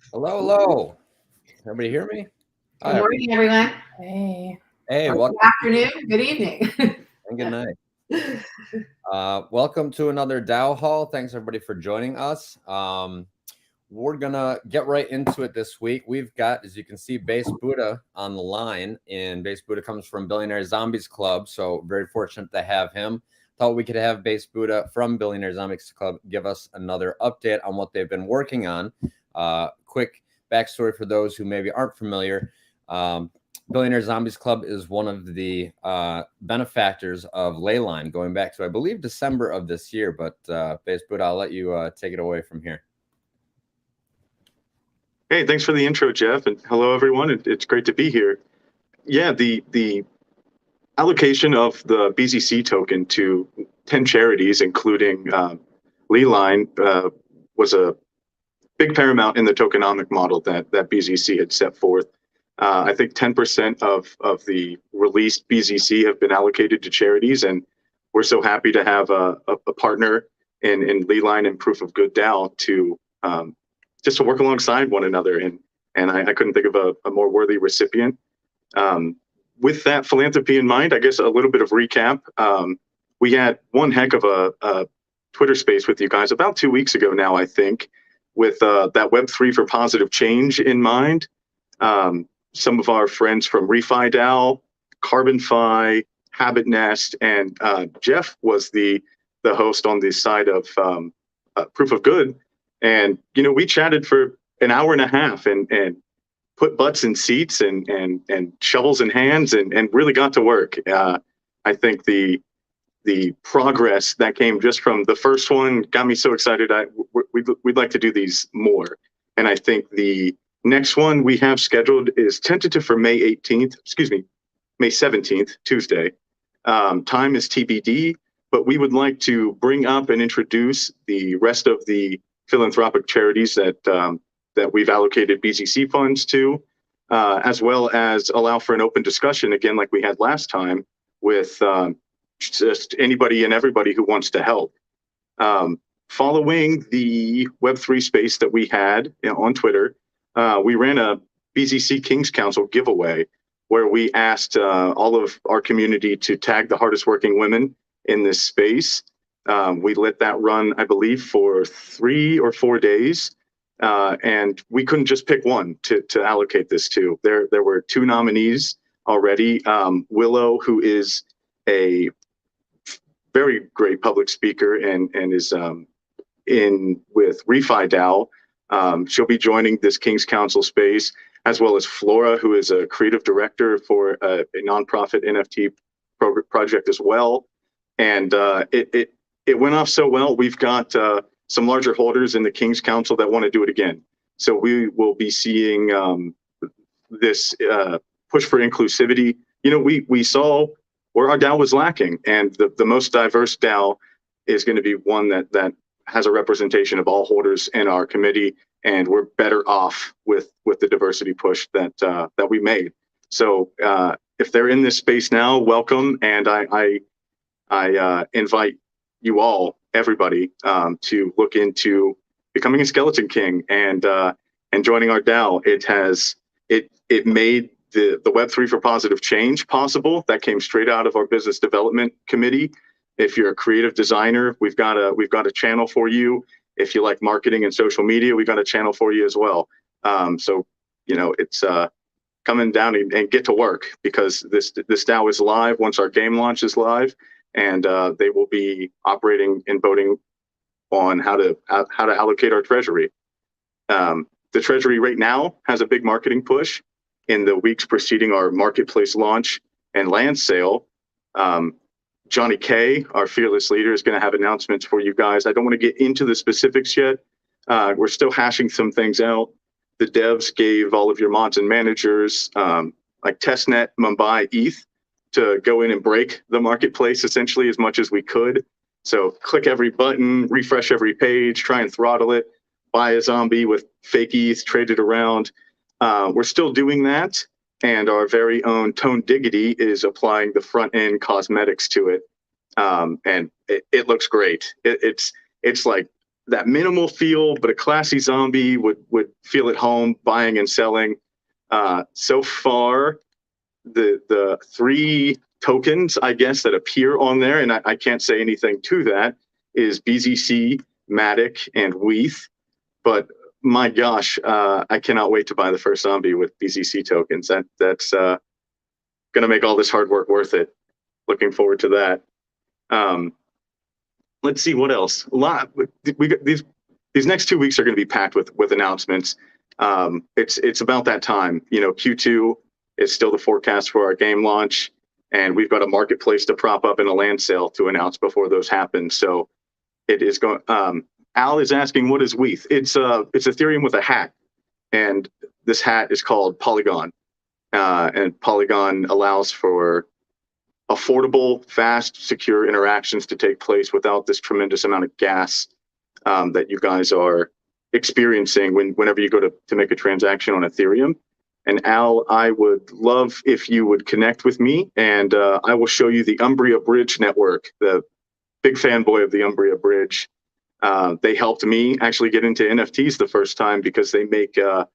Hello, hello. Everybody hear me? Good morning, everyone. Hey, Or welcome good afternoon, good evening. and good night. Welcome to another DAO Hall. Thanks everybody for joining us. We're gonna get right into it this week. We've got, as you can see, Base Buddha on the line, and Base Buddha comes from Billionaire Zombies Club, so very fortunate to have him. Thought we could have Base Buddha from Billionaire Zombies Club give us another update on what they've been working on. Quick backstory for those who maybe aren't familiar. Billionaire Zombies Club is one of the benefactors of Leyline, going back to, I believe, December of this year. But Base Buddha, I'll let you take it away from here. Hey, thanks for the intro, Jeff, and hello, everyone. It's great to be here. Yeah, the allocation of the BCC token to 10 charities, including Leyline, was a big paramount in the tokenomic model that BZC had set forth. I think 10% of the released BZC have been allocated to charities, and we're so happy to have a partner in Leyline and Proof of Good DAO to just to work alongside one another, and I couldn't think of a more worthy recipient. With that philanthropy in mind, I guess a little bit of recap. We had one heck of a Twitter space with you guys about 2 weeks ago now, I think, with that Web3 for positive change in mind. Some of our friends from Refi DAO, CarbonFi, Habit Nest, and Jeff was the host on the side of Proof of Good. And, you know, we chatted for an hour and a half and put butts in seats and shovels in hands and really got to work. I think the progress that came just from the first one got me so excited. We'd like to do these more. And I think the next one we have scheduled is tentative for May 17th, Tuesday. Time is TBD, but we would like to bring up and introduce the rest of the philanthropic charities that we've allocated BZC funds to, as well as allow for an open discussion, again, like we had last time, with just anybody and everybody who wants to help. Following the Web3 space that we had on Twitter, we ran a BZC Kings Council giveaway where we asked all of our community to tag the hardest working women in this space. We let that run, I believe, for 3 or 4 days, and we couldn't just pick one to allocate this to. There were 2 nominees already. Willow, who is a very great public speaker and is in with Refi DAO. She'll be joining this King's Council space, as well as Flora, who is a creative director for a nonprofit NFT project as well. And it went off so well. We've got some larger holders in the King's Council that want to do it again. So we will be seeing this push for inclusivity. You know, we saw where our DAO was lacking, and the most diverse DAO is going to be one that has a representation of all holders in our committee, and we're better off with the diversity push that we made. So if they're in this space now, welcome, and I invite you all, everybody, to look into becoming a Skeleton King and joining our DAO. It made the Web3 for positive change possible. That came straight out of our business development committee. If you're a creative designer, we've got a channel for you. If you like marketing and social media, we've got a channel for you as well. So, you know, it's coming down and get to work, because this DAO is live once our game launch is live, and they will be operating and voting on how to allocate our treasury. The treasury right now has a big marketing push in the weeks preceding our marketplace launch and land sale. Johnny K, our fearless leader, is going to have announcements for you guys. I don't want to get into the specifics yet. We're still hashing some things out. The devs gave all of your mods and managers, like testnet, Mumbai, ETH, to go in and break the marketplace essentially as much as we could. So click every button, refresh every page, try and throttle it, buy a zombie with fake ETH, trade it around. We're still doing that. And our very own Tone Diggity is applying the front end cosmetics to it. And it looks great. It's like that minimal feel, but a classy zombie would feel at home buying and selling. So far, the 3 tokens, I guess, that appear on there, and I can't say anything to that, is BZC, Matic, and Weath. But my gosh, I cannot wait to buy the first zombie with BZC tokens. That's going to make all this hard work worth it. Looking forward to that. Let's see what else. A lot. We got these next 2 weeks are going to be packed with announcements. It's about that time. Q2 is still the forecast for our game launch, and we've got a marketplace to prop up and a land sale to announce before those happen. So it is going. Al is asking, what is Weath? It's Ethereum with a hat, and this hat is called Polygon, and Polygon allows for affordable, fast, secure interactions to take place without this tremendous amount of gas that you guys are experiencing whenever you go to make a transaction on Ethereum. And Al, I would love if you would connect with me, and I will show you the Umbria Bridge network, the big fanboy of the Umbria Bridge. They helped me actually get into NFTs the first time because they make a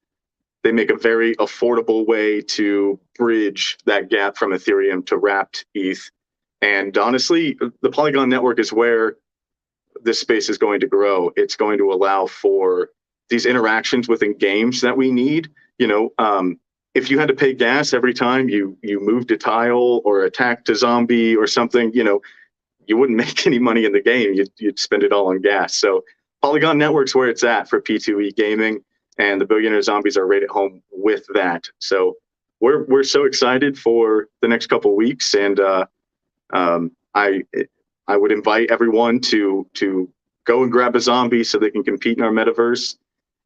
very affordable way to bridge that gap from Ethereum to wrapped ETH. And honestly, the Polygon network is where this space is going to grow. It's going to allow for these interactions within games that we need. If you had to pay gas every time you moved a tile or attacked a zombie or something, you wouldn't make any money in the game. You'd spend it all on gas. So Polygon Network's where it's at for P2E gaming, and the Billionaire Zombies are right at home with that. So we're so excited for the next couple of weeks, and I would invite everyone to go and grab a zombie so they can compete in our metaverse.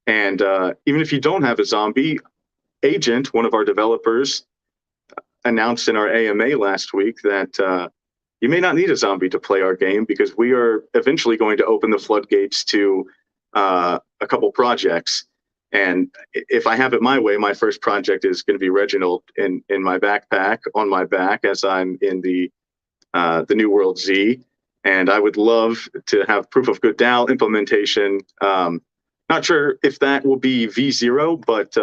And even if you don't have a zombie, Agent, one of our developers, announced in our AMA last week that you may not need a zombie to play our game, because we are eventually going to open the floodgates to a couple projects. And if I have it my way, my first project is going to be Reginald in my backpack on my back as I'm in the New World Z. And I would love to have proof of good DAO implementation. Not sure if that will be V0, but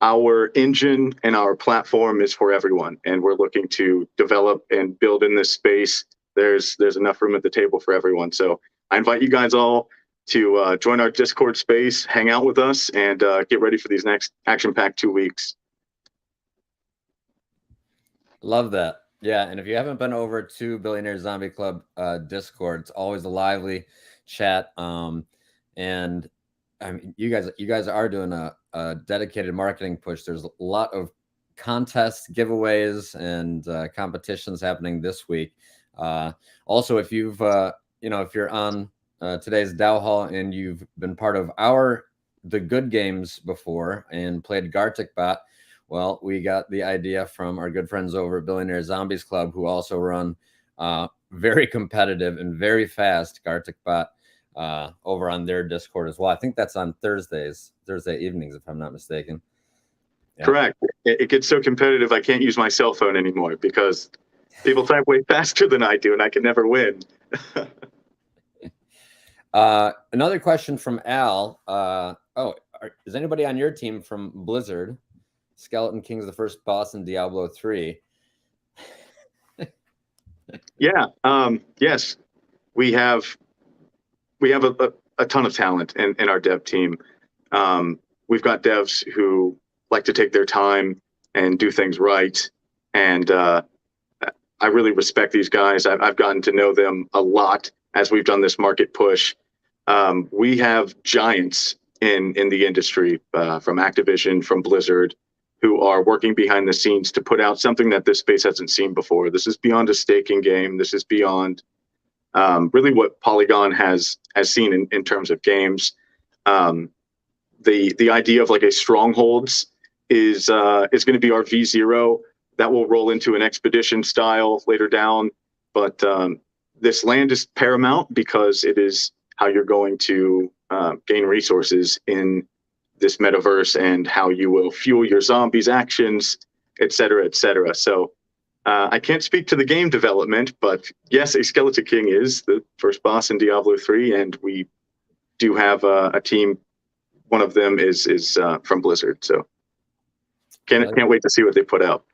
our engine and our platform is for everyone, and we're looking to develop and build in this space. There's enough room at the table for everyone. So I invite you guys all to join our Discord space, hang out with us, and get ready for these next action-packed 2 weeks. Love that. Yeah, and if you haven't been over to Billionaire Zombie Club Discord, it's always a lively chat. And I mean, you guys are doing a dedicated marketing push. There's a lot of contests, giveaways, and competitions happening this week. Also, if you've if you're on today's DAO Hall and you've been part of the good games before and played GarticBot, well, we got the idea from our good friends over at Billionaire Zombies Club, who also run very competitive and very fast GarticBot over on their Discord as well. I think that's on Thursday evenings, if I'm not mistaken. Yeah. Correct. It gets so competitive, I can't use my cell phone anymore because people type way faster than I do, and I can never win. Another question from Al. Is anybody on your team from Blizzard? Skeleton Kings, the first boss in Diablo 3. Yeah. Yes. We have a ton of talent in our dev team. We've got devs who like to take their time and do things right. And I really respect these guys. I've gotten to know them a lot as we've done this market push. We have giants in the industry, from Activision, from Blizzard, who are working behind the scenes to put out something that this space hasn't seen before. This is beyond a staking game. This is beyond really what Polygon has seen in terms of games. The idea of like a strongholds is going to be our V0 that will roll into an expedition style later down. But this land is paramount because it is how you're going to gain resources in this metaverse and how you will fuel your zombies' actions, et cetera, et cetera. So I can't speak to the game development, but yes, a Skeleton King is the first boss in Diablo 3, and we do have a team. One of them is from Blizzard, so can't wait to see what they put out.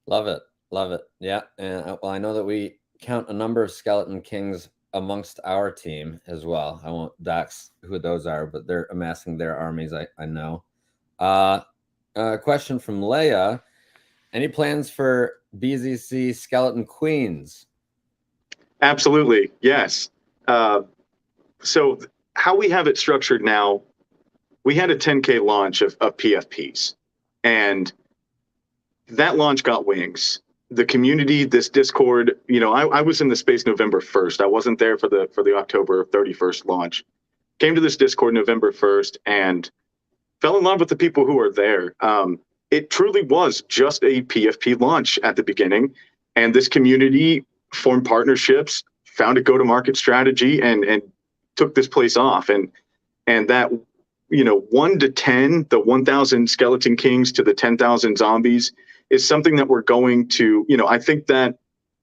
Love it. Yeah, and well, I know that we count a number of Skeleton Kings amongst our team as well. I won't dox who those are, but they're amassing their armies. I know. Question from Leah: any plans for BCZ Skeleton Queens? Absolutely, yes. So how we have it structured now, we had a 10K launch of PFPs, and that launch got wings. The community, this Discord, I was in the space November 1st. I wasn't there for the October 31st launch. Came to this Discord November 1st and fell in love with the people who are there. It truly was just a PFP launch at the beginning, and this community formed partnerships, found a go-to-market strategy, and took this place off. And that 1 to 10, the 1,000 Skeleton Kings to the 10,000 zombies, is something that we're going to, I think that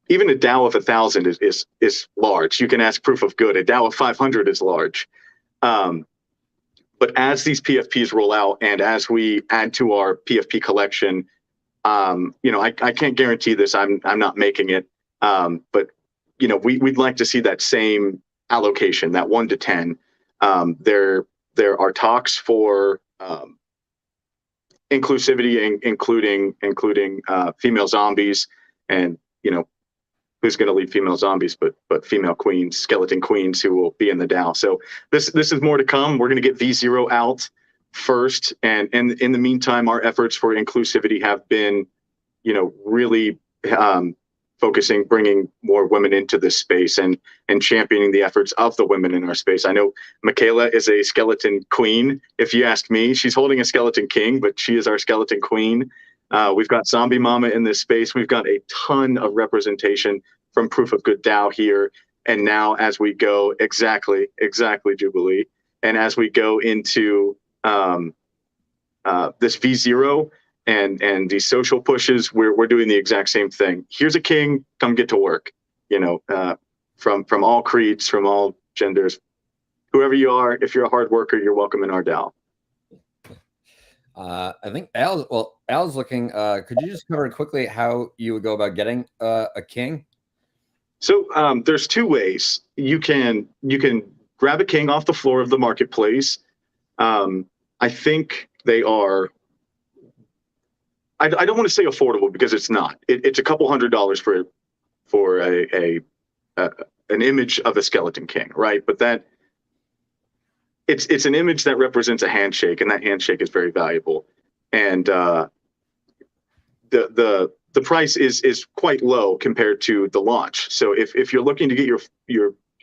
even a DAO of 1,000 is large. You can ask Proof of Good. A DAO of 500 is large. But as these PFPs roll out and as we add to our PFP collection, I can't guarantee this. I'm not making it. But we'd like to see that same allocation, that 1 to 10. There are talks for inclusivity, including female zombies, and who's going to lead female zombies but female queens, skeleton queens, who will be in the DAO. So this is more to come. We're going to get V0 out first, and in the meantime, our efforts for inclusivity have been really focusing, bringing more women into this space and championing the efforts of the women in our space. I know Michaela is a skeleton queen. If you ask me, she's holding a skeleton king, but she is our skeleton queen. We've got Zombie Mama in this space. We've got a ton of representation from Proof of Good DAO here. And now as we go, exactly, Jubilee. And as we go into this V0, and these social pushes, we're doing the exact same thing. Here's a king, come get to work. From all creeds, from all genders, whoever you are, if you're a hard worker, you're welcome in our DAO. I think Al's looking. Could you just cover quickly how you would go about getting a king? So there's two ways. You can grab a king off the floor of the marketplace. I think they are. I don't want to say affordable because it's not. It's a couple $100s for an image of a skeleton king, right? But that it's an image that represents a handshake, and that handshake is very valuable. And the price is quite low compared to the launch. So if you're looking to get your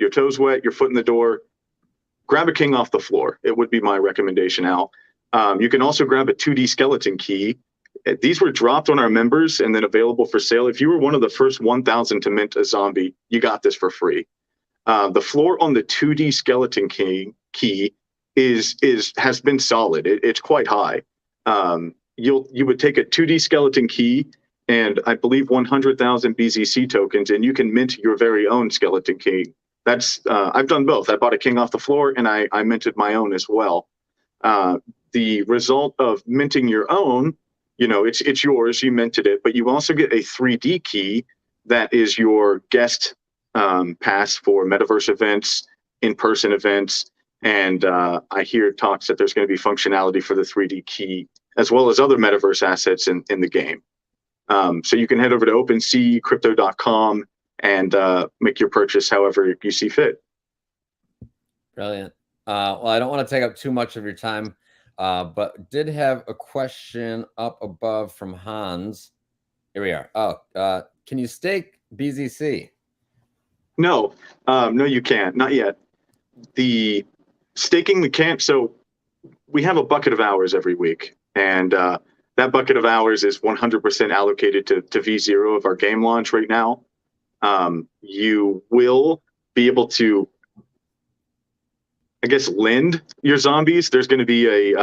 toes wet, your foot in the door, grab a king off the floor. It would be my recommendation, Al. You can also grab a 2D skeleton key. These were dropped on our members and then available for sale. If you were one of the first 1,000 to mint a zombie, you got this for free. The floor on the 2D skeleton key has been solid. It's quite high. You would take a 2D skeleton key and I believe 100,000 BZC tokens, and you can mint your very own skeleton king. That's I've done both. I bought a king off the floor and I minted my own as well. The result of minting your own, it's yours, you minted it, but you also get a 3D key that is your guest pass for metaverse events, in-person events, and I hear talks that there's going to be functionality for the 3D key as well as other metaverse assets in the game. So you can head over to OpenSeaCrypto.com and make your purchase however you see fit. Brilliant. Well, I don't want to take up too much of your time, but did have a question up above from Hans. Here we are. Oh, can you stake BZC? No, you can't. Not yet. The staking we can't. So we have a bucket of hours every week, and that bucket of hours is 100% allocated to V0 of our game launch right now. You will be able to, I guess, lend your zombies. There's going to be a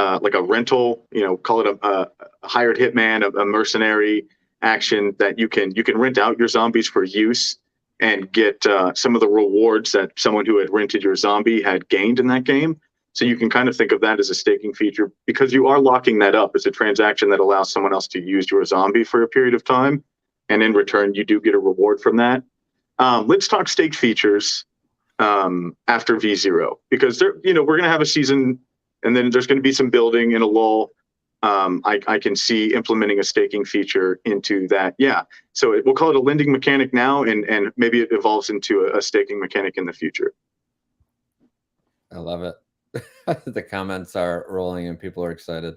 rental, call it a hired hitman, a mercenary action that you can rent out your zombies for use and get some of the rewards that someone who had rented your zombie had gained in that game. So you can kind of think of that as a staking feature, because you are locking that up as a transaction that allows someone else to use your zombie for a period of time. And in return, you do get a reward from that. Let's talk stake features after V0, because we're going to have a season, and then there's going to be some building in a lull. I can see implementing a staking feature into that. Yeah. So we'll call it a lending mechanic now, and maybe it evolves into a staking mechanic in the future. I love it. The comments are rolling and people are excited.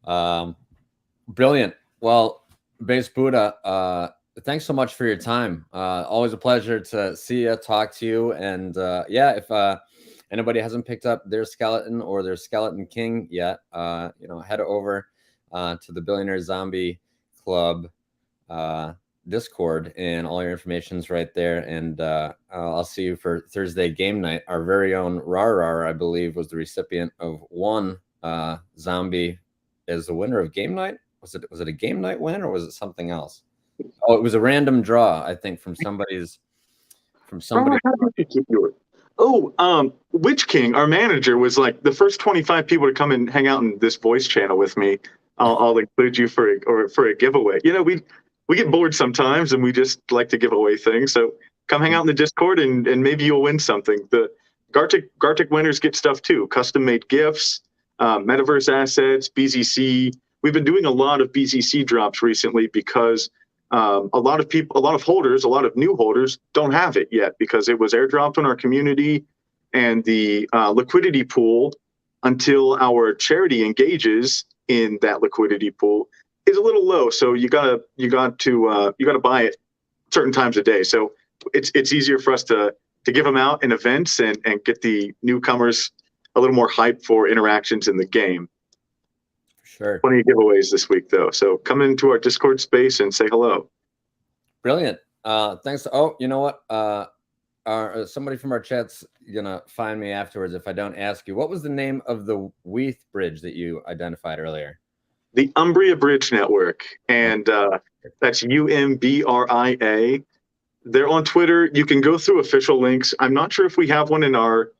Brilliant. Well, Base Buddha, thanks so much for your time. Always a pleasure to see you, talk to you. And yeah, if anybody hasn't picked up their skeleton or their skeleton king yet, head over to the Billionaire Zombie Club Discord, and all your information's right there. And I'll see you for Thursday game night. Our very own Rar, I believe, was the recipient of one zombie as the winner of game night. Was it a game night win, or was it something else? Oh, it was a random draw, I think, from somebody. Witch King, our manager, was like, the first 25 people to come and hang out in this voice channel with me, I'll include you for a giveaway. We get bored sometimes, and we just like to give away things. So come hang out in the Discord, and maybe you'll win something. The Gartic winners get stuff too: custom-made gifts, metaverse assets, BZC. We've been doing a lot of BZC drops recently because a lot of holders, a lot of new holders don't have it yet, because it was airdropped on our community, and the liquidity pool, until our charity engages in that liquidity pool, is a little low. So you got to buy it certain times a day. So it's easier for us to give them out in events and get the newcomers a little more hype for interactions in the game. Sure. Plenty of giveaways this week, though. So come into our Discord space and say hello. Brilliant. Thanks. Oh, you know what? Somebody from our chat's gonna find me afterwards if I don't ask you. What was the name of the Weath bridge that you identified earlier? The Umbria Bridge Network, and that's UMBRIA. They're on Twitter. You can go through official links. I'm not sure if we have one in our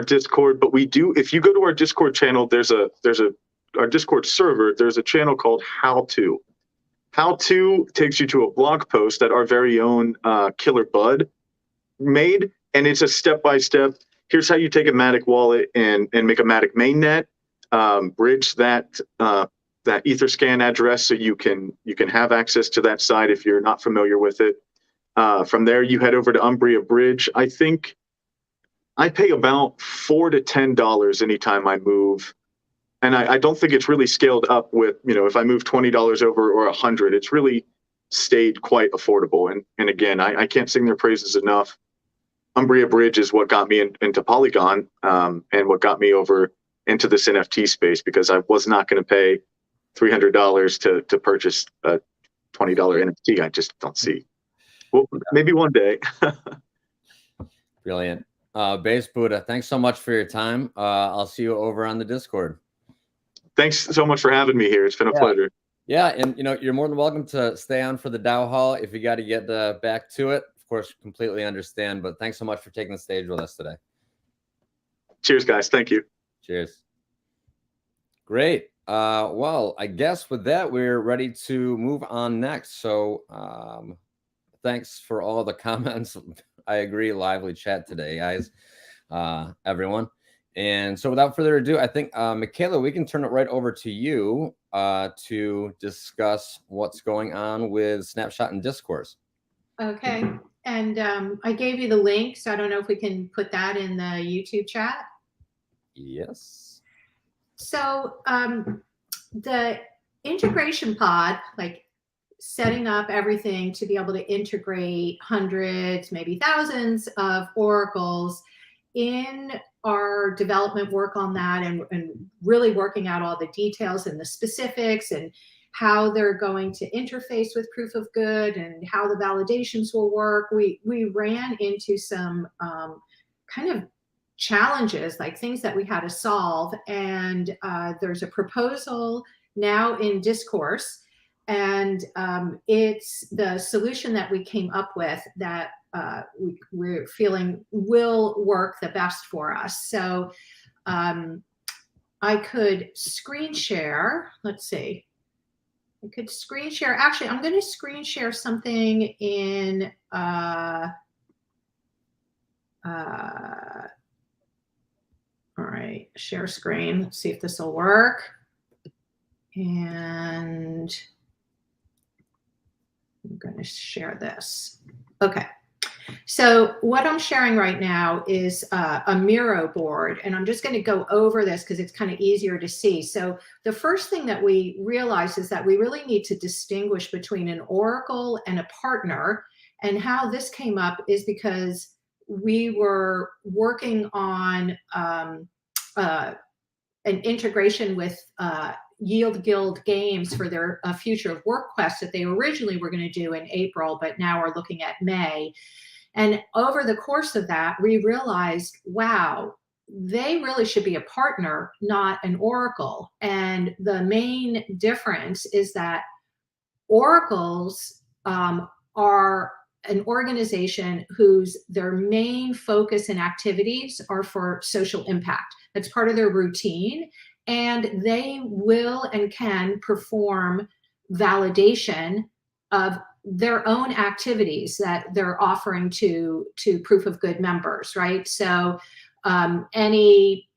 Discord, but we do. If you go to our Discord channel, there's our Discord server. There's a channel called How To. How To takes you to a blog post that our very own Killer Bud made, and it's a step-by-step. Here's how you take a Matic wallet and make a Matic mainnet, bridge that Etherscan address so you can have access to that site if you're not familiar with it. From there, you head over to Umbria Bridge. I think I pay about $4 to $10 anytime I move. And I don't think it's really scaled up with, if I move $20 over or $100, it's really stayed quite affordable. And again, I can't sing their praises enough. Umbria Bridge is what got me into Polygon, and what got me over into this NFT space, because I was not going to pay $300 to purchase a $20 NFT. I just don't see. Well, maybe one day. Brilliant. Base Buddha, thanks so much for your time. I'll see you over on the Discord. Thanks so much for having me here. It's been a pleasure. Yeah, and you're more than welcome to stay on for the DAO Hall if you got to get back to it. Of course, completely understand, but thanks so much for taking the stage with us today. Cheers, guys. Thank you. Cheers. Great. Well, I guess with that, we're ready to move on next. So thanks for all the comments. I agree. Lively chat today, guys, everyone. And so without further ado, I think, Michaela, we can turn it right over to you to discuss what's going on with Snapshot and Discourse. Okay. And I gave you the link, so I don't know if we can put that in the YouTube chat. Yes. So the integration pod, like setting up everything to be able to integrate hundreds, maybe thousands of oracles, in our development work on that, and really working out all the details and the specifics and how they're going to interface with proof of good and how the validations will work. We ran into some kind of challenges, like things that we had to solve. And there's a proposal now in discourse And it's the solution that we came up with that we're feeling will work the best for us. So I could screen share. Let's see. I could screen share. Actually, I'm going to screen share something in all right, share screen. Let's see if this will work. And I'm going to share this. Okay. So what I'm sharing right now is a Miro board, and I'm just going to go over this because it's kind of easier to see. So the first thing that we realize is that we really need to distinguish between an oracle and a partner. And how this came up is because we were working on an integration with Yield Guild Games for their future of work quest that they originally were going to do in April, but now are looking at May. And over the course of that, we realized, wow, they really should be a partner, not an oracle. And the main difference is that oracles are an organization whose their main focus and activities are for social impact. That's part of their routine. And they will and can perform validation of their own activities that they're offering to proof of good members, right? So any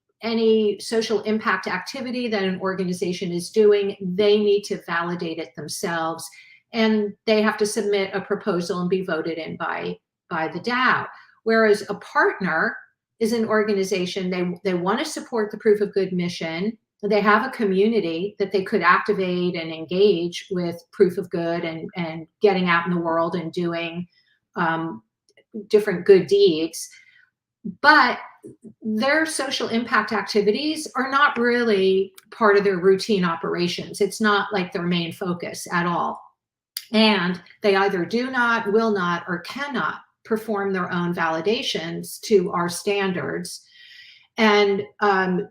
social impact activity that an organization is doing, they need to validate it themselves, and they have to submit a proposal and be voted in by the DAO. Whereas a partner is an organization, they want to support the proof of good mission. They have a community that they could activate and engage with proof of good and getting out in the world and doing different good deeds. But their social impact activities are not really part of their routine operations. It's not like their main focus at all. And they either do not, will not, or cannot perform their own validations to our standards. And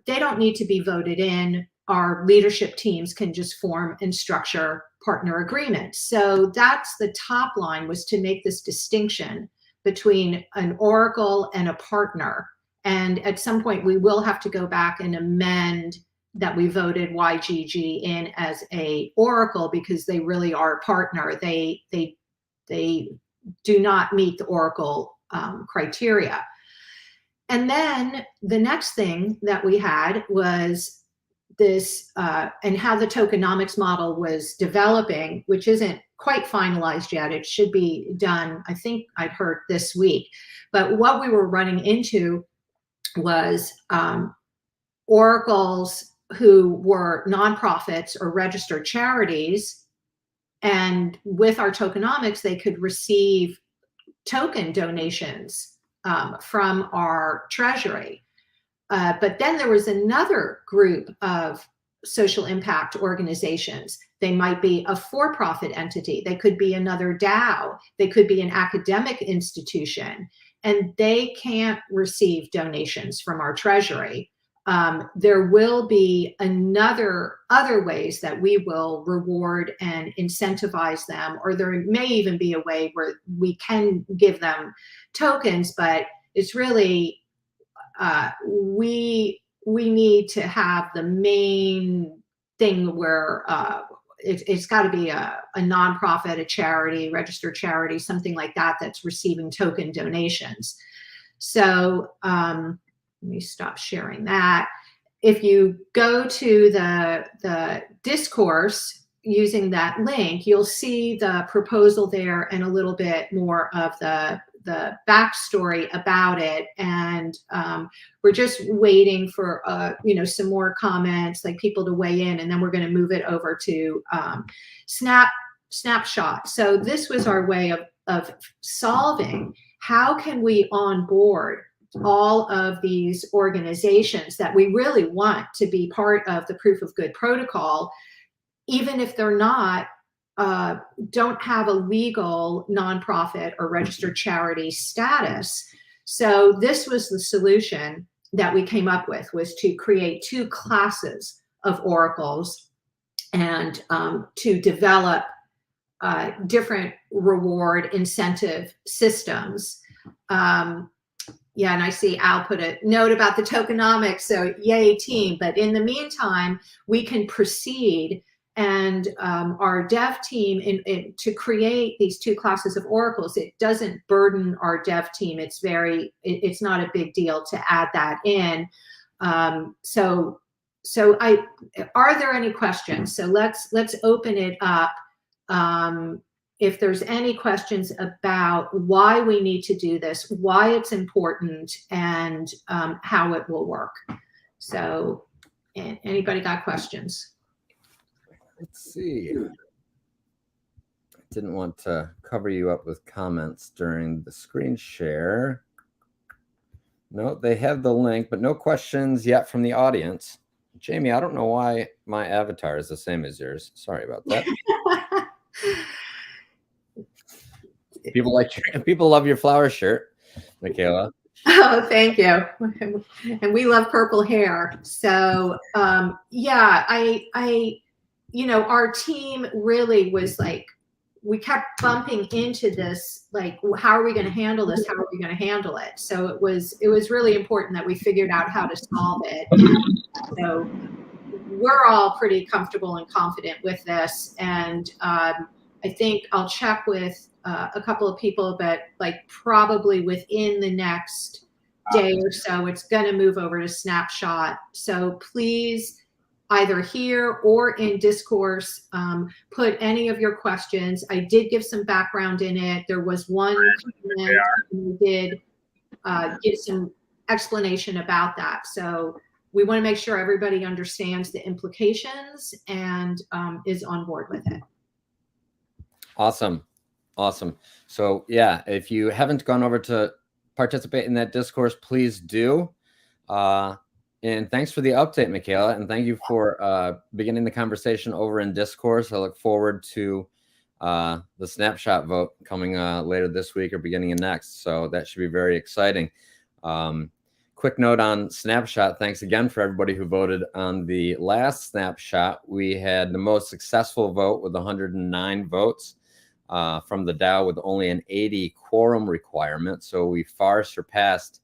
they don't need to be voted in. Our leadership teams can just form and structure partner agreements. So that's the top line, was to make this distinction between an oracle and a partner. And at some point, we will have to go back and amend that we voted YGG in as a oracle, because they really are a partner. They do not meet the oracle criteria. And then the next thing that we had was this, and how the tokenomics model was developing, which isn't quite finalized yet. It should be done, I think I'd heard this week. But what we were running into was oracles who were nonprofits or registered charities. And with our tokenomics, they could receive token donations from our treasury. But then there was another group of social impact organizations. They might be a for-profit entity. They could be another DAO. They could be an academic institution, and they can't receive donations from our treasury. There will be other ways that we will reward and incentivize them, or there may even be a way where we can give them tokens, but it's really, we need to have the main thing where it's got to be a nonprofit, a charity, registered charity, something like that, that's receiving token donations. So let me stop sharing that. If you go to the discourse using that link, you'll see the proposal there and a little bit more of the backstory about it. And we're just waiting for some more comments, like people to weigh in, and then we're going to move it over to Snapshot. So this was our way of solving, how can we onboard all of these organizations that we really want to be part of the proof of good protocol, even if they're not, don't have a legal nonprofit or registered charity status. So this was the solution that we came up with, was to create two classes of oracles. and to develop different reward incentive systems. Yeah, and I see Al put a note about the tokenomics, so yay team. But in the meantime, we can proceed, and our dev team to create these 2 classes of oracles. It doesn't burden our dev team. It's not a big deal to add that in. So are there any questions? So let's open it up. If there's any questions about why we need to do this, why it's important, and how it will work. So anybody got questions? Let's see. I didn't want to cover you up with comments during the screen share. No, they have the link, but no questions yet from the audience. Jamie, I don't know why my avatar is the same as yours. Sorry about that. People love your flower shirt, Michaela. Oh, thank you. And we love purple hair. So yeah, our team really was like, we kept bumping into this, like, how are we going to handle this? How are we going to handle it? So it was really important that we figured out how to solve it. And so we're all pretty comfortable and confident with this. And I think I'll check with a couple of people, but like probably within the next day or so, it's going to move over to Snapshot. So please, either here or in discourse, put any of your questions. I did give some background in it. There was one comment, and we did give some explanation about that. So we want to make sure everybody understands the implications and is on board with it. Awesome. So yeah, if you haven't gone over to participate in that discourse, please do. And thanks for the update, Michaela, and thank you for beginning the conversation over in discourse. I look forward to the snapshot vote coming later this week or beginning of next. So that should be very exciting. Quick note on snapshot. Thanks again for everybody who voted on the last snapshot. We had the most successful vote with 109 votes. From the DAO with only an 80 quorum requirement. So we far surpassed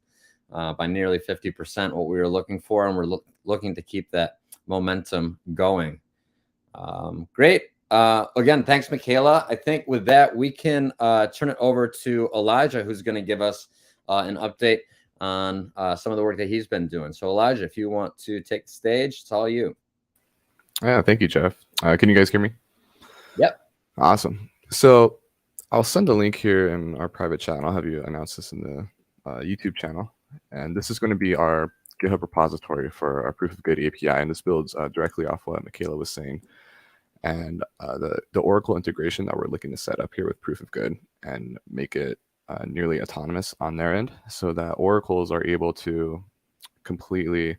by nearly 50% what we were looking for, and we're looking to keep that momentum going. Great. Again, thanks, Michaela. I think with that, we can turn it over to Elijah, who's going to give us an update on some of the work that he's been doing. So Elijah, if you want to take the stage, it's all you. Yeah, thank you, Jeff. Can you guys hear me? Yep. Awesome. So I'll send a link here in our private chat, and I'll have you announce this in the YouTube channel. And this is going to be our GitHub repository for our Proof of Good API, and this builds directly off what Michaela was saying. And the Oracle integration that we're looking to set up here with Proof of Good and make it nearly autonomous on their end, so that oracles are able to completely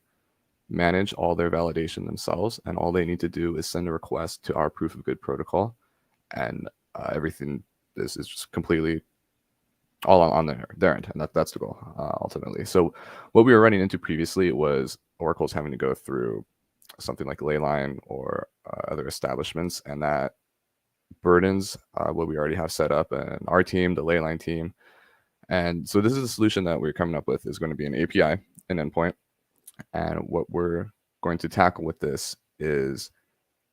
manage all their validation themselves, and all they need to do is send a request to our Proof of Good protocol, and everything is just completely all on their end, and that's the goal ultimately. So what we were running into previously was oracles having to go through something like Leyline or other establishments, and that burdens what we already have set up, and our team, the Leyline team. And so this is a solution that we're coming up with, is going to be an API, an endpoint, and what we're going to tackle with this is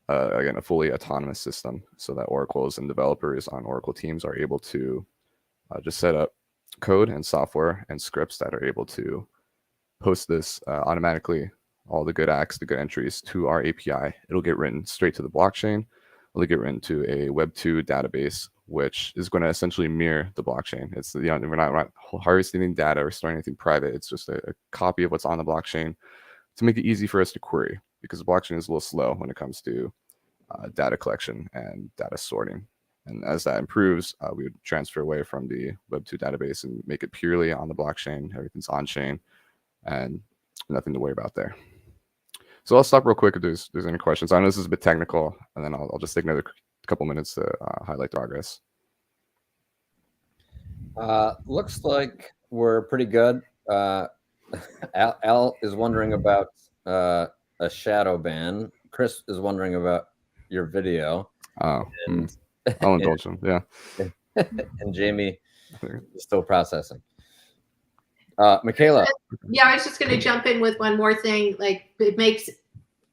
again, a fully autonomous system, so that oracles and developers on Oracle teams are able to just set up code and software and scripts that are able to post this automatically, all the good acts, the good entries, to our API. It'll get written straight to the blockchain. It'll get written to a Web2 database, which is going to essentially mirror the blockchain. It's we're not harvesting any data or storing anything private. It's just a copy of what's on the blockchain to make it easy for us to query, because the blockchain is a little slow when it comes to data collection and data sorting. And as that improves, we would transfer away from the Web2 database and make it purely on the blockchain. Everything's on chain and nothing to worry about there. So I'll stop real quick if there's any questions. I know this is a bit technical, and then I'll just take another couple minutes to highlight the progress. Looks like we're pretty good. Al is wondering about a shadow ban. Chris is wondering about your video. Oh, And, I'll indulge him. Yeah. And Jamie is still processing. Michaela. Yeah, I was just going to jump in with one more thing. Like, it makes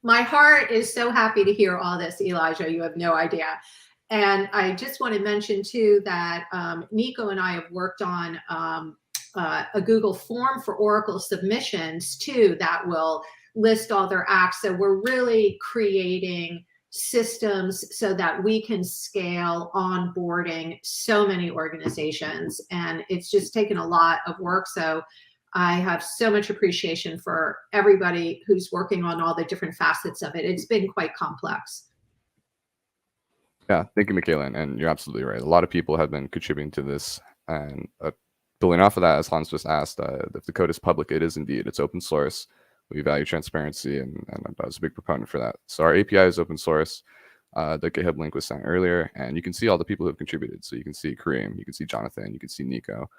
my heart is so happy to hear all this, Elijah. You have no idea. And I just want to mention too that Nico and I have worked on a Google form for Oracle submissions too that will list all their acts. So we're really creating systems so that we can scale onboarding so many organizations. And it's just taken a lot of work. So I have so much appreciation for everybody who's working on all the different facets of it. It's been quite complex. Yeah, thank you, Michaela. And you're absolutely right. A lot of people have been contributing to this. And building off of that, as Hans just asked, if the code is public, it is indeed. It's open source. We value transparency, and I was a big proponent for that. So our API is open source. The GitHub link was sent earlier, and you can see all the people who have contributed. So you can see Kareem, you can see Jonathan, you can see Nico,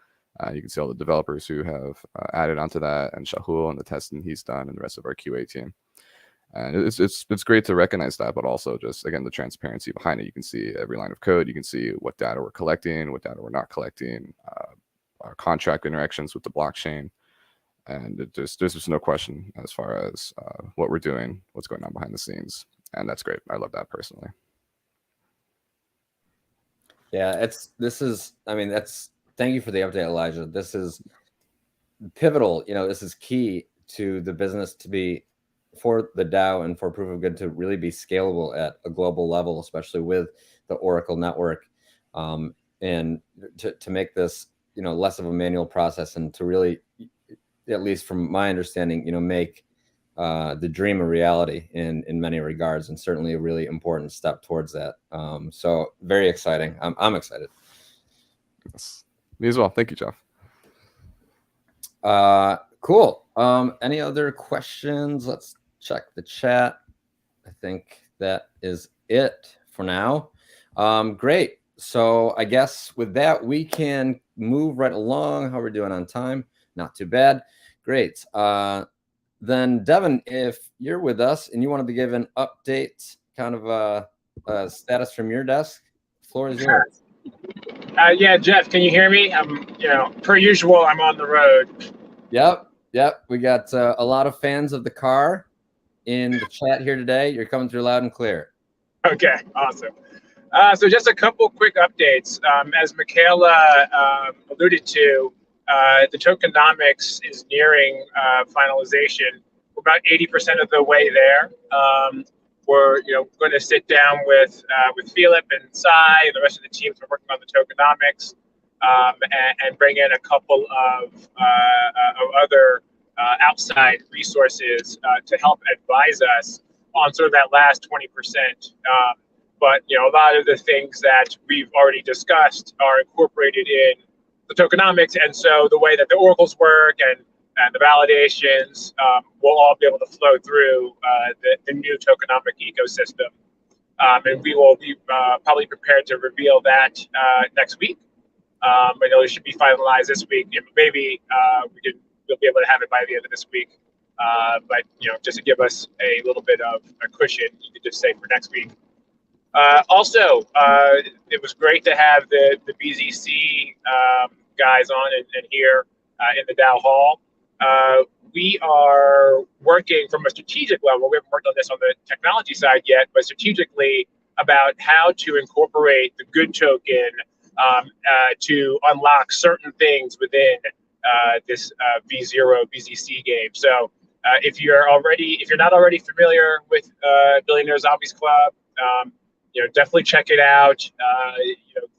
you can see all the developers who have added onto that, and Shahul and the testing he's done, and the rest of our QA team. And it's great to recognize that, but also just, again, the transparency behind it. You can see every line of code. You can see what data we're collecting, what data we're not collecting, our contract interactions with the blockchain. And there's just no question as far as what we're doing, what's going on behind the scenes. And that's great. I love that personally. Yeah, thank you for the update, Elijah. This is pivotal. This is key to the business to be, for the DAO and for Proof of Good to really be scalable at a global level, especially with the Oracle network, and to make this, less of a manual process, and to really, at least from my understanding, make the dream a reality in many regards, and certainly a really important step towards that. So very exciting. I'm excited. Yes. Me as well. Thank you, Jeff. Cool. Any other questions? Let's check the chat. I think that is it for now. Great. So I guess with that, we can move right along. How we're doing on time? Not too bad. Great. Then Devin, if you're with us and you wanted to give an update, kind of a status from your desk, the floor is yours. Yeah, Jeff, can you hear me? I'm, per usual, I'm on the road. Yep. We got a lot of fans of the car in the chat here today. You're coming through loud and clear. Okay, awesome. So just a couple quick updates. As Michaela alluded to, the tokenomics is nearing finalization. We're about 80% of the way there. We're going to sit down with Philip and Sai and the rest of the teams who are working on the tokenomics, and bring in a couple of other outside resources to help advise us on sort of that last 20%. But a lot of the things that we've already discussed are incorporated in the tokenomics, and so the way that the oracles work and the validations will all be able to flow through the new tokenomic ecosystem. And we will be probably prepared to reveal that next week. I know it should be finalized this week. Maybe we'll be able to have it by the end of this week. But just to give us a little bit of a cushion, you could just say for next week. Also, it was great to have the BZC guys on and here in the DAO Hall. We are working from a strategic level. We haven't worked on this on the technology side yet, but strategically about how to incorporate the good token to unlock certain things within this V0 BZC game. So if you're not already familiar with Billionaire Zombies Club, definitely check it out.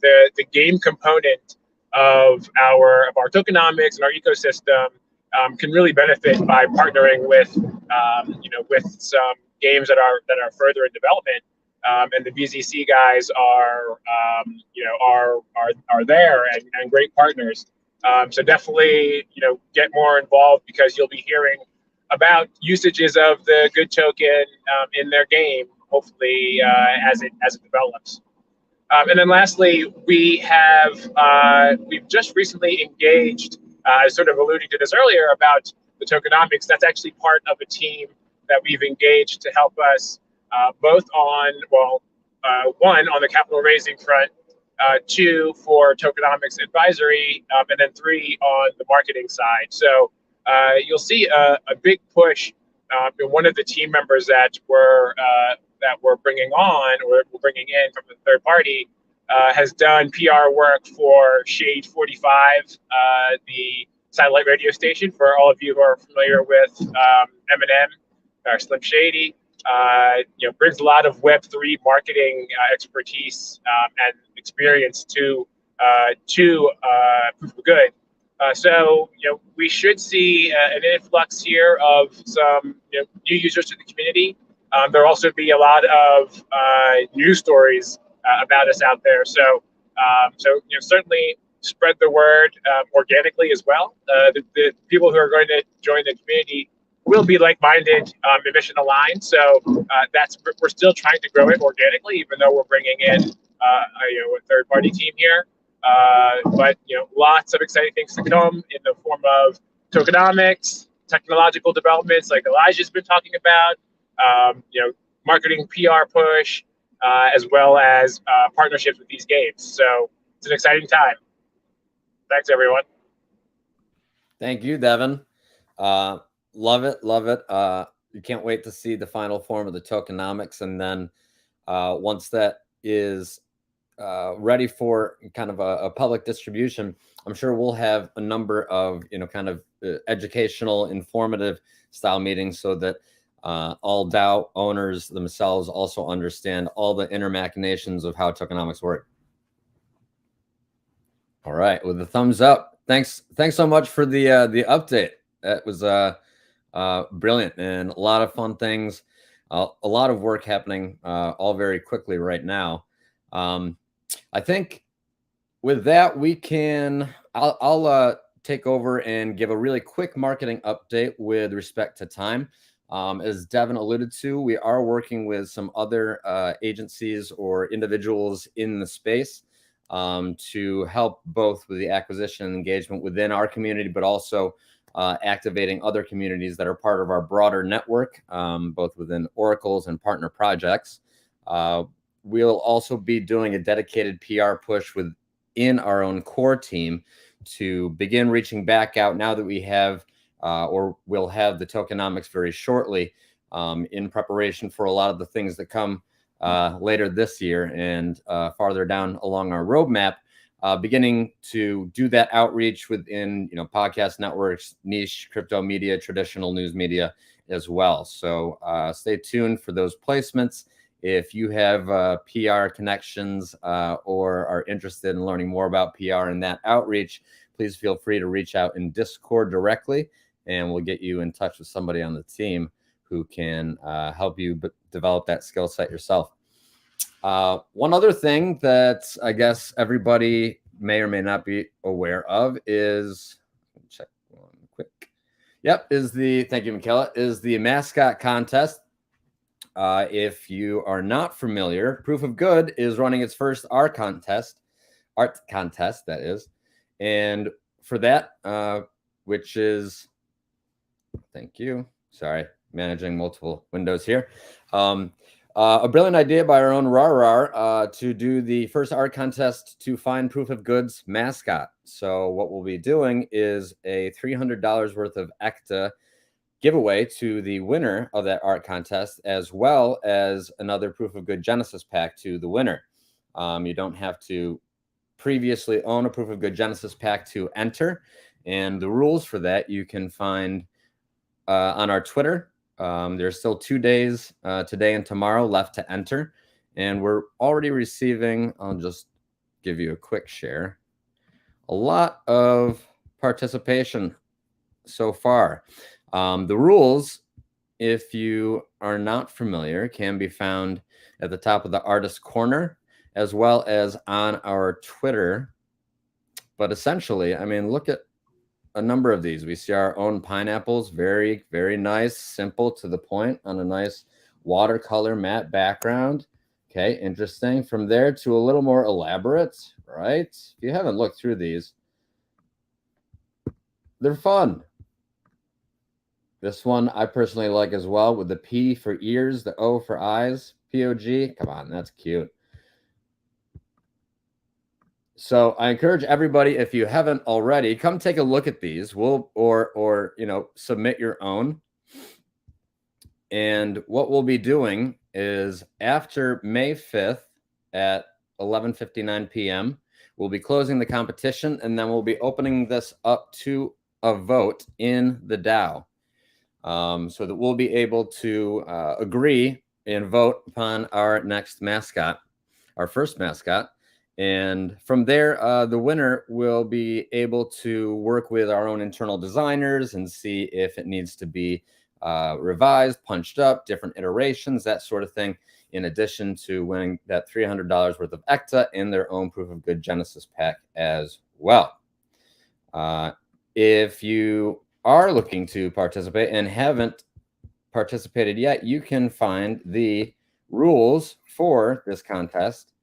The game component of our tokenomics and our ecosystem can really benefit by partnering with some games that are further in development. And the BZC guys are there and great partners. So definitely get more involved, because you'll be hearing about usages of the good token in their game, hopefully as it develops. And then lastly, we've just recently engaged, sort of alluding to this earlier about the tokenomics. That's actually part of a team that we've engaged to help us both on, one, on the capital raising front, two, for tokenomics advisory, and then three, on the marketing side. So you'll see a big push. One of the team members that we're bringing on, or we're bringing in from the third party, has done PR work for Shade 45, the satellite radio station. For all of you who are familiar with Eminem or Slim Shady, brings a lot of Web3 marketing expertise and experience to Proof of Good. So we should see an influx here of some new users to the community. There'll also be a lot of news stories about us out there. So certainly spread the word organically as well. The people who are going to join the community will be like-minded and mission aligned. So we're still trying to grow it organically, even though we're bringing in a third-party team here. But lots of exciting things to come in the form of tokenomics, technological developments like Elijah's been talking about, marketing, PR push, as well as partnerships with these games. So it's an exciting time. Thanks, everyone. Thank you, Devin. Love it. You can't wait to see the final form of the tokenomics, and then once that is ready for kind of a public distribution, I'm sure we'll have a number of kind of educational, informative style meetings, so that all DAO owners themselves also understand all the inner machinations of how tokenomics work. All right, with the thumbs up, thanks so much for the update. That was brilliant, and a lot of fun things, a lot of work happening all very quickly right now. I think with that, I'll take over and give a really quick marketing update with respect to time. As Devin alluded to, we are working with some other agencies or individuals in the space to help both with the acquisition and engagement within our community, but also activating other communities that are part of our broader network, both within oracles and partner projects. We'll also be doing a dedicated PR push within our own core team to begin reaching back out now that we have, or we'll have the tokenomics very shortly, in preparation for a lot of the things that come later this year and farther down along our roadmap, beginning to do that outreach within podcast networks, niche crypto media, traditional news media as well. So stay tuned for those placements. If you have PR connections or are interested in learning more about PR and that outreach, please feel free to reach out in Discord directly, and we'll get you in touch with somebody on the team who can help you develop that skill set yourself. One other thing that I guess everybody may or may not be aware of is, check one quick. Yep, thank you, Michaela, is the mascot contest. If you are not familiar, Proof of Good is running its first art contest, that is. And for that, which is, thank you, sorry, managing multiple windows here. A brilliant idea by our own Rar to do the first art contest to find Proof of Good's mascot. So what we'll be doing is a $300 worth of ECTA giveaway to the winner of that art contest, as well as another Proof of Good Genesis pack to the winner. You don't have to previously own a Proof of Good Genesis pack to enter, and the rules for that you can find on our Twitter. There's still 2 days, today and tomorrow, left to enter, and we're already receiving, I'll just give you a quick share, a lot of participation so far. The rules, if you are not familiar, can be found at the top of the artist corner, as well as on our Twitter. But essentially, I mean, look at a number of these. We see our own pineapples, very, very nice, simple, to the point, on a nice watercolor matte background. Okay, interesting. From there to a little more elaborate, right? If you haven't looked through these, they're fun. This one I personally like as well, with the P for ears, the O for eyes. POG. Come on, that's cute. So I encourage everybody, if you haven't already, come take a look at these. Or submit your own. And what we'll be doing is after May 5th at 11:59 p.m., we'll be closing the competition, and then we'll be opening this up to a vote in the DAO, so that we'll be able to agree and vote upon our next mascot, our first mascot. And from there, the winner will be able to work with our own internal designers and see if it needs to be revised, punched up, different iterations, that sort of thing, in addition to winning that $300 worth of ECTA and their own Proof of Good Genesis pack as well. If you are looking to participate and haven't participated yet, you can find the rules for this contest.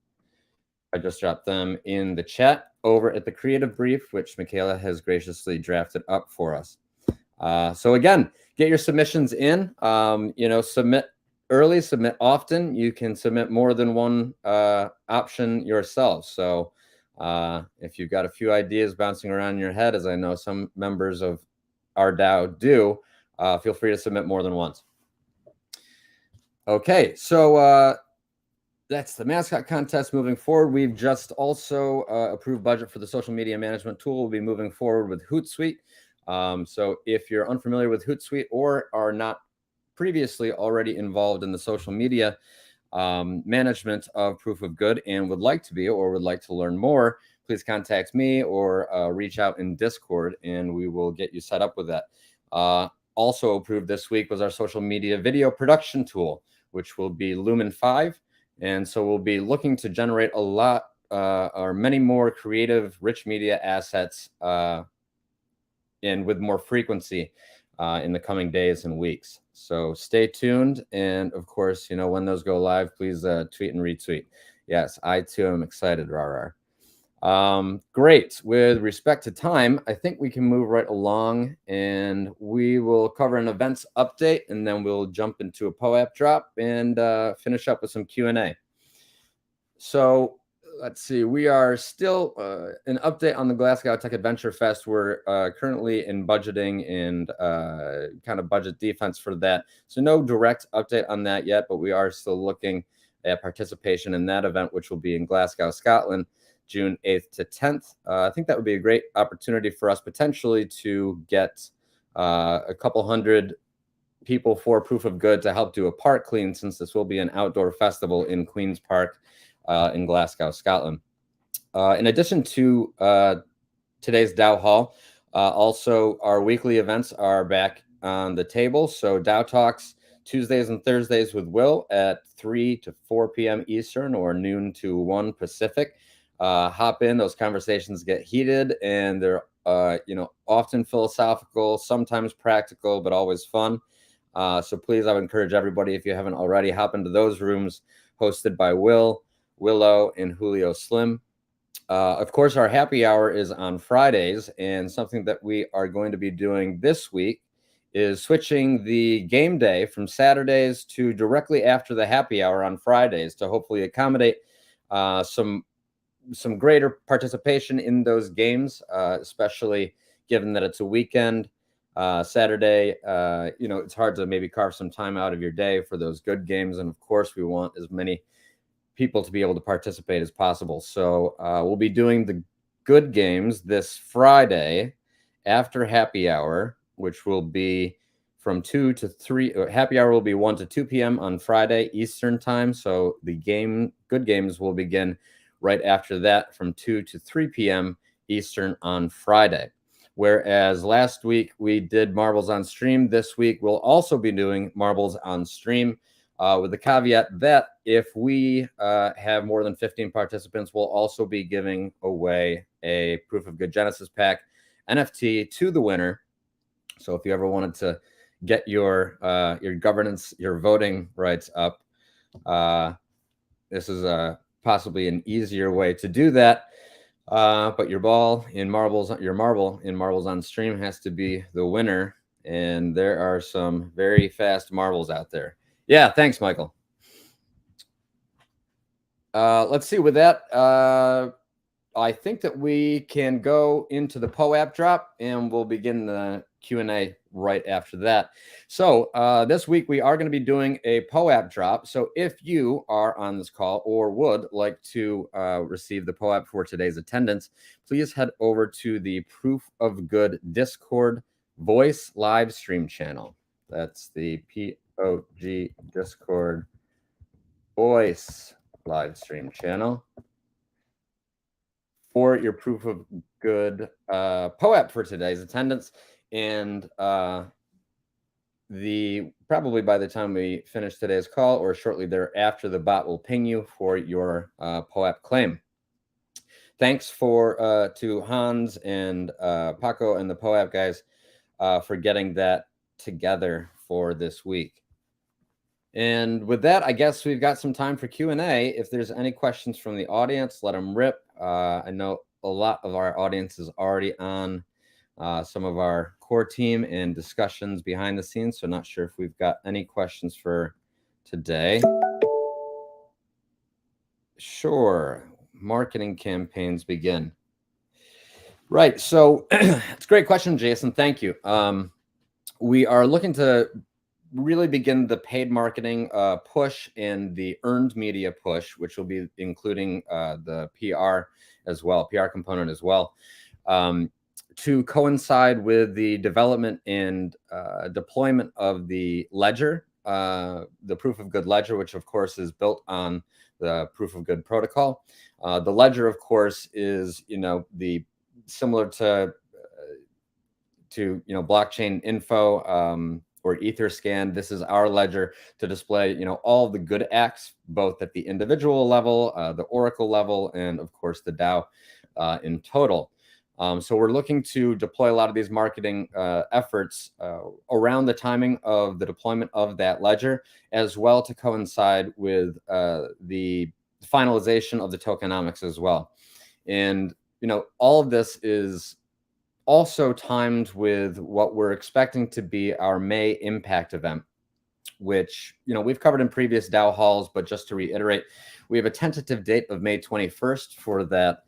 I just dropped them in the chat over at the Creative Brief, which Michaela has graciously drafted up for us. So again, get your submissions in. Submit early, submit often. You can submit more than one option yourself. So if you've got a few ideas bouncing around in your head, as I know some members of our DAO do, feel free to submit more than once. Okay, so that's the mascot contest moving forward. We've just also approved budget for the social media management tool. We'll be moving forward with Hootsuite. So if you're unfamiliar with Hootsuite or are not previously already involved in the social media management of Proof of Good and would like to be or would like to learn more, please contact me or reach out in Discord and we will get you set up with that. Also approved this week was our social media video production tool, which will be Lumen 5. And so we'll be looking to generate a lot or many more creative, rich media assets and with more frequency in the coming days and weeks. So stay tuned. And of course, when those go live, please tweet and retweet. Yes, I too am excited. Rah, rah. Great. With respect to time, I think we can move right along and we will cover an events update and then we'll jump into a POAP drop and finish up with some Q&A. So let's see, we are still an update on the Glasgow Tech Adventure Fest. We're currently in budgeting and kind of budget defense for that. So no direct update on that yet, but we are still looking at participation in that event, which will be in Glasgow, Scotland, June 8th to 10th. I think that would be a great opportunity for us potentially to get a couple hundred people for Proof of Good to help do a park clean, since this will be an outdoor festival in Queen's Park in Glasgow, Scotland. In addition to today's DAO Hall, also our weekly events are back on the table. So DAO Talks Tuesdays and Thursdays with Will at 3 to 4 p.m. Eastern or noon to 1 Pacific. Hop in, those conversations get heated and they're often philosophical, sometimes practical, but always fun. So please, I would encourage everybody, if you haven't already, hop into those rooms hosted by Will, Willow, and Julio Slim. Of course, our happy hour is on Fridays, and something that we are going to be doing this week is switching the game day from Saturdays to directly after the happy hour on Fridays to hopefully accommodate some greater participation in those games, especially given that it's a weekend. Saturday, it's hard to maybe carve some time out of your day for those good games. And of course, we want as many people to be able to participate as possible. So we'll be doing the good games this Friday after happy hour, which will be from 2 to 3. Happy hour will be 1 to 2 p.m. on Friday Eastern time. So the good games will begin right after that from 2 to 3 p.m. Eastern on Friday. Whereas last week we did Marbles on Stream, this week we'll also be doing Marbles on Stream with the caveat that if we have more than 15 participants, we'll also be giving away a Proof of Good Genesis pack NFT to the winner. So if you ever wanted to get your governance, your voting rights up, this is possibly an easier way to do that. But your marble in Marbles on Stream has to be the winner, and there are some very fast marbles out there. Yeah, thanks, Michael. Let's see. With that, I think that we can go into the POAP drop, and we'll begin the Q&A right after that. So this week we are going to be doing a POAP drop. So if you are on this call or would like to receive the POAP for today's attendance, please head over to the Proof of Good Discord voice live stream channel. That's the POG Discord voice live stream channel for your Proof of Good POAP for today's attendance. And probably by the time we finish today's call or shortly thereafter, the bot will ping you for your POAP claim. Thanks to Hans and Paco and the POAP guys for getting that together for this week. And with that, I guess we've got some time for Q&A. If there's any questions from the audience, let them rip. I know a lot of our audience is already on some of our core team and discussions behind the scenes, so not sure if we've got any questions for today. Sure. Marketing campaigns begin. Right. So it's a great question, Jason. Thank you. We are looking to really begin the paid marketing push and the earned media push, which will be including the PR as well, PR component as well, to coincide with the development and deployment of the ledger, the Proof of Good ledger, which of course is built on the Proof of Good protocol. The ledger, of course, is the similar to blockchain info or Etherscan. This is our ledger to display all the good acts, both at the individual level, the Oracle level, and of course the DAO in total. So we're looking to deploy a lot of these marketing efforts around the timing of the deployment of that ledger, as well to coincide with the finalization of the tokenomics as well. And all of this is also timed with what we're expecting to be our May impact event, which we've covered in previous DAO halls, but just to reiterate, we have a tentative date of May 21st for that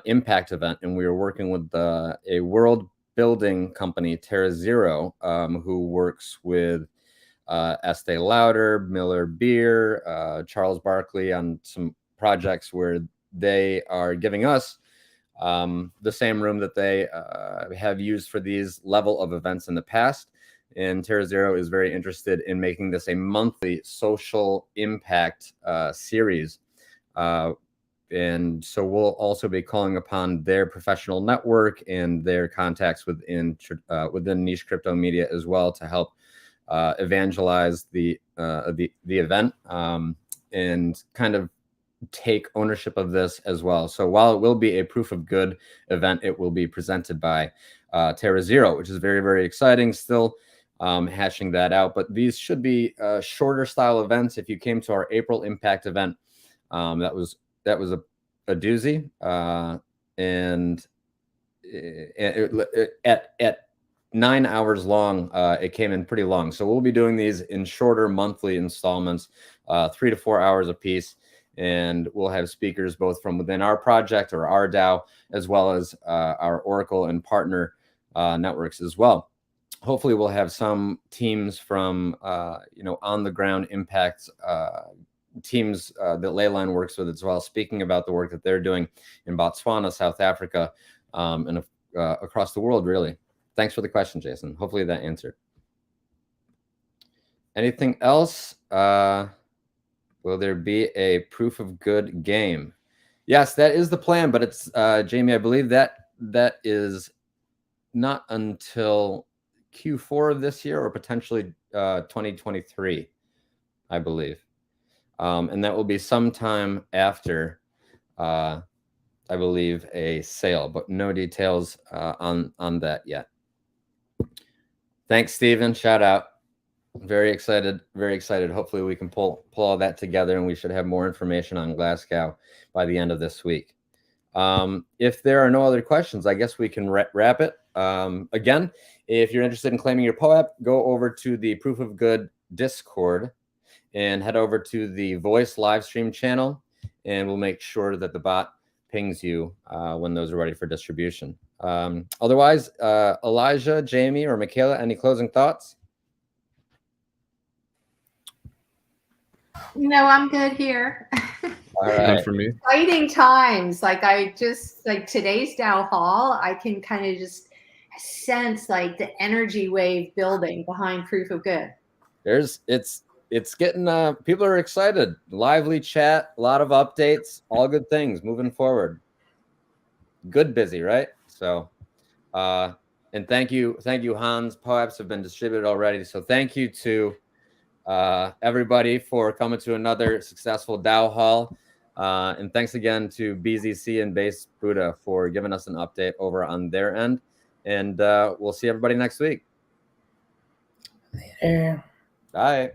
impact event, and we are working with a world building company, TerraZero, who works with Estee Lauder, Miller Beer, Charles Barkley on some projects where they are giving us the same room that they have used for these level of events in the past. And TerraZero is very interested in making this a monthly social impact series. And so we'll also be calling upon their professional network and their contacts within niche crypto media as well to help evangelize the event and kind of take ownership of this as well. So while it will be a Proof of Good event, it will be presented by TerraZero, which is very, very exciting. Still hashing that out, but these should be shorter style events. If you came to our April Impact event, that was a doozy, and at 9 hours long, it came in pretty long. So we'll be doing these in shorter monthly installments, 3 to 4 hours a piece. And we'll have speakers both from within our project or our DAO, as well as our Oracle and partner networks as well. Hopefully we'll have some teams from, on the ground impacts teams that Leyline works with as well, speaking about the work that they're doing in Botswana, South Africa, and across the world, really. Thanks for the question, Jason. Hopefully that answered. Anything else? Will there be a Proof of Good game? Yes, that is the plan, but it's Jamie, I believe that is not until Q4 of this year or potentially 2023, I believe. And that will be sometime after, I believe, a sale, but no details on that yet. Thanks, Stephen. Shout out. Very excited, very excited. Hopefully we can pull all that together, and we should have more information on Glasgow by the end of this week. If there are no other questions, I guess we can wrap it. Again, if you're interested in claiming your POAP, go over to the Proof of Good Discord and head over to the voice live stream channel and we'll make sure that the bot pings you when those are ready for distribution. Otherwise, Elijah, Jamie, or Michaela, any closing thoughts? No, I'm good here. All None right. for me. Exciting times. Like today's DAO Hall, I can kind of just sense like the energy wave building behind Proof of Good. It's getting people are excited. Lively chat, a lot of updates, all good things moving forward. Good busy, right? So and thank you, Hans. POAPs have been distributed already. So thank you to everybody for coming to another successful DAO Hall. And thanks again to BZC and Base Buddha for giving us an update over on their end. And we'll see everybody next week. Yeah. Bye.